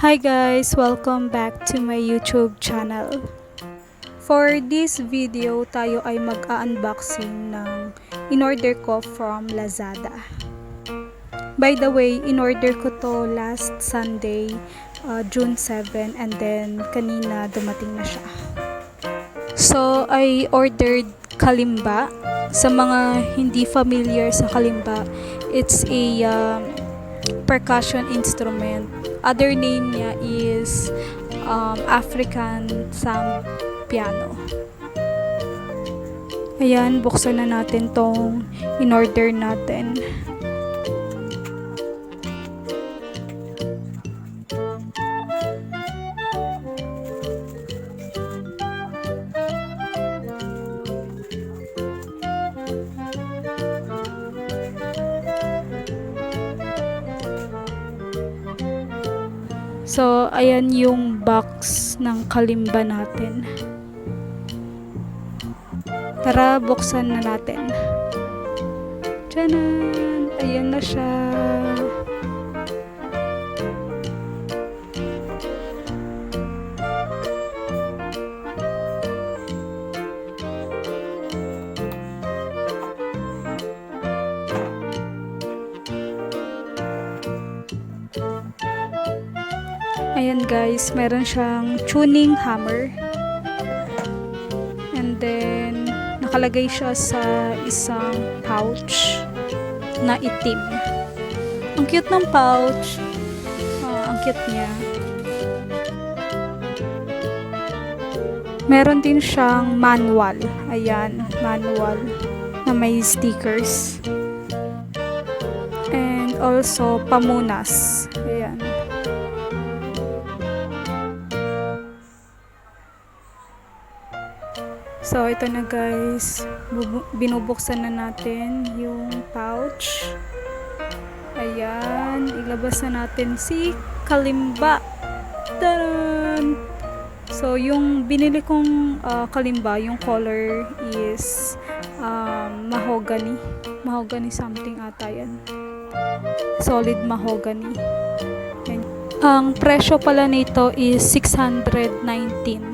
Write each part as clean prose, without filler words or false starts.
Hi guys! Welcome back to my YouTube channel. For this video, tayo ay mag-unboxing ng in-order ko from Lazada. By the way, in-order ko to last Sunday, June 7, and then kanina dumating na siya. So, I ordered Kalimba. Sa mga hindi familiar sa Kalimba, it's a percussion instrument. Other name niya is African sound piano. Ayan, buksan na natin tong in-order natin. So, ayan yung box ng Kalimba natin. Tara, buksan na natin. Tiyanan! Ayan na siya. Ayan guys, meron siyang tuning hammer. And then, nakalagay siya sa isang pouch na itim. Ang cute ng pouch. Ang cute niya. Meron din siyang manual. Ayan, manual na may stickers. And also, pamunas. Ayan. So, ito na guys. Binubuksan na natin yung pouch. Ayan. Ilabas na natin si Kalimba. Taran! So, yung binili kong Kalimba, yung color is mahogany. Mahogany something ata yan. Solid mahogany. Ayan. Ang presyo pala nito is 619.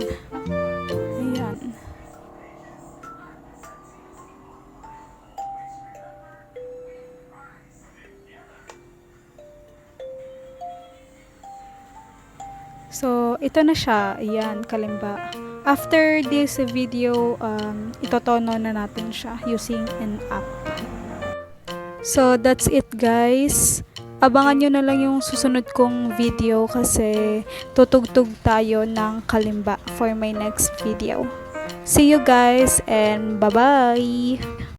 So, ito na siya. Ayan, Kalimba. After this video, itotono na natin siya using an app. So, that's it guys. Abangan nyo na lang yung susunod kong video kasi tutugtog tayo ng Kalimba for my next video. See you guys and bye-bye!